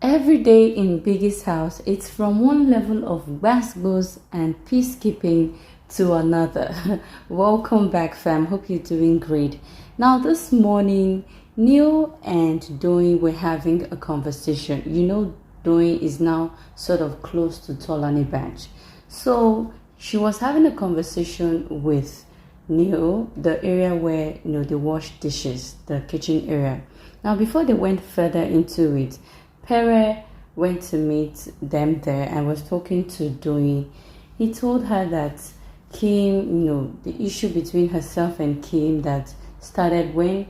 Every day in Biggie's house, it's from one level of gbas and peacekeeping to another. Welcome back, fam. Hope you're doing great. Now, this morning, Neo and Doyin were having a conversation. Doyin is now sort of close to Bbnaija. So she was having a conversation with Neo, the area where they wash dishes, the kitchen area. Now, before they went further into it, Pere went to meet them there and was talking to Doyin. He told her that Kim, the issue between herself and Kim that started when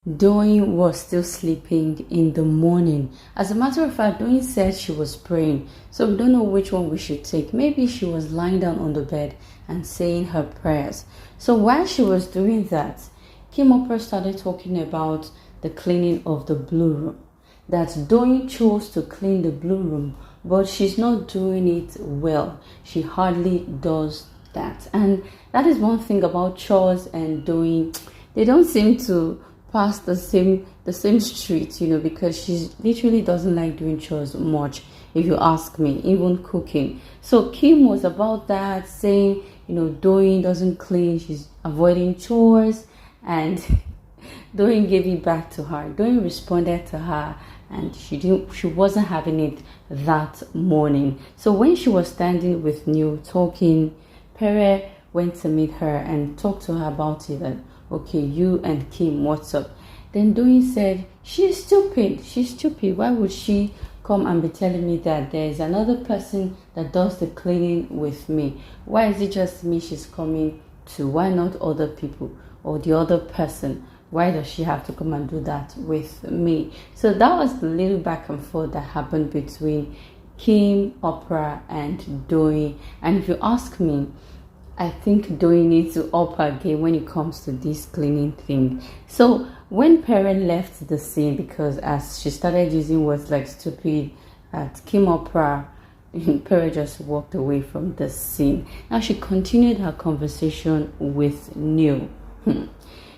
Doyin was still sleeping in the morning. As a matter of fact, Doyin said she was praying, so we don't know which one we should take. Maybe she was lying down on the bed and saying her prayers. So while she was doing that, Kim Opera started talking about the cleaning of the blue room. That Doyin chose to clean the blue room, but she's not doing it well. She hardly does that. And that is one thing about chores and Doyin. They don't seem to pass the same street, because she literally doesn't like doing chores much, if you ask me, even cooking. So Kim was about that, saying, Doyin doesn't clean, she's avoiding chores, and Doyin gave it back to her. Doyin responded to her, and she wasn't having it that morning. So when she was standing with Neo talking, Pere went to meet her and talked to her about it. And okay, you and Kim, what's up? Then Doyin said, she's stupid. Why would she come and be telling me that there's another person that does the cleaning with me? Why is it just me she's coming to? Why not other people or the other person? Why does she have to come and do that with me? So that was the little back and forth that happened between Kim, Opera, and Doyin. And if you ask me, I think Doyin needs to up her game when it comes to this cleaning thing. So when Pere left the scene, because as she started using words like stupid at Kim Opera, Pere just walked away from the scene. Now she continued her conversation with Neo.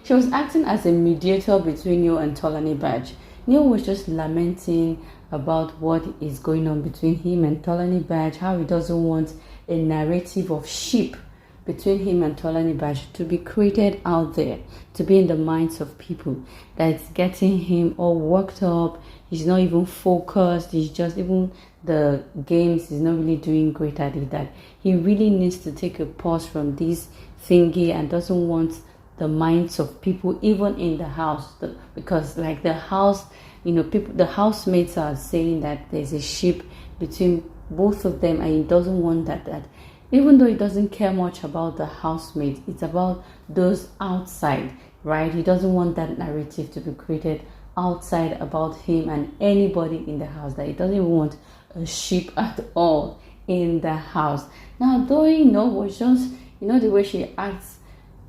She was acting as a mediator between Neo and Tbaj. Neo was just lamenting about what is going on between him and Tbaj, how he doesn't want a narrative of sheep between him and Tbaj to be created out there, to be in the minds of people. That's getting him all worked up. He's not even focused. He's just, even the games, he's not really doing great at it. That he really needs to take a pause from this thingy and doesn't want the minds of people, even in the house, because like the house, people, the housemates are saying that there's a ship between both of them, and he doesn't want that even though he doesn't care much about the housemates, it's about those outside, right? He doesn't want that narrative to be created outside about him and anybody in the house, that he doesn't even want a ship at all in the house. Now Doyin was just, the way she acts,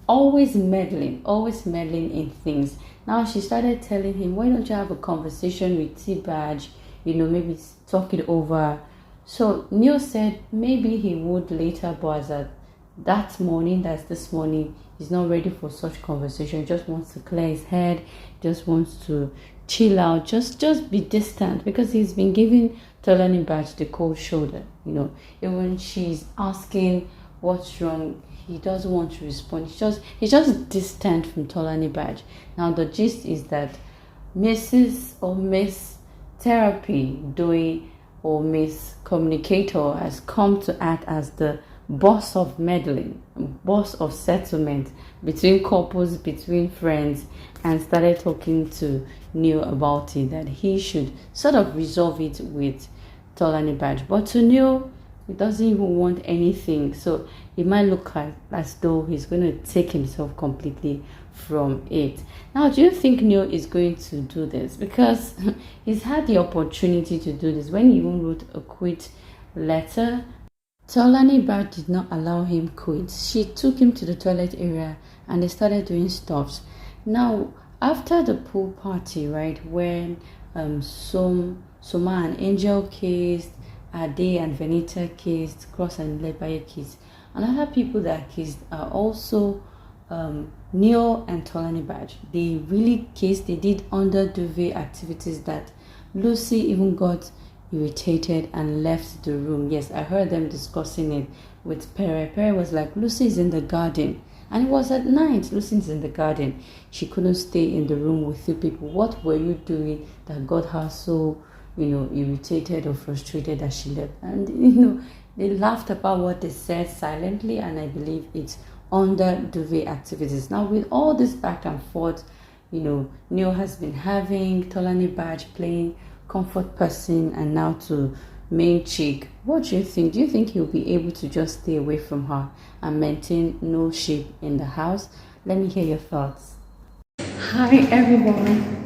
always meddling in things. Now she started telling him, why don't you have a conversation with Tbaj, maybe talk it over. So Neo said maybe he would later, but as that morning, that's this morning, he's not ready for such conversation. He just wants to clear his head, just wants to chill out, just be distant, because he's been giving Tbaj the cold shoulder. Even when she's asking what's wrong, he doesn't want to respond. He's just distant from Tbaj. Now the gist is that Mrs. or Miss Therapy, Doyin, or Miss Communicator, has come to act as the boss of meddling, boss of settlement between couples, between friends, and started talking to Neo about it, that he should sort of resolve it with Tbaj. But to Neo, he doesn't even want anything, so it might look as though he's going to take himself completely from it. Now, do you think Neo is going to do this? Because he's had the opportunity to do this. When he even wrote a quit letter, Tbaj did not allow him quit. She took him to the toilet area and they started doing stuffs. Now, after the pool party, right, when Soma and Angel kissed, Ade and Venita kissed, Cross and Lebaye kissed, another people that kissed are also Neo and Tbaj. They really kissed. They did under duvet activities that Lucy even got irritated and left the room. Yes, I heard them discussing it with Pere. Pere was like, Lucy's in the garden. And it was at night. Lucy's in the garden. She couldn't stay in the room with you people. What were you doing that got her so, irritated or frustrated that she left? And, they laughed about what they said silently, and I believe it's under duvet activities. Now, with all this back and forth, Neo has been having Tolani Badge playing comfort person and now to main chick. What do you think? Do you think he'll be able to just stay away from her and maintain no ship in the house? Let me hear your thoughts. Hi everyone,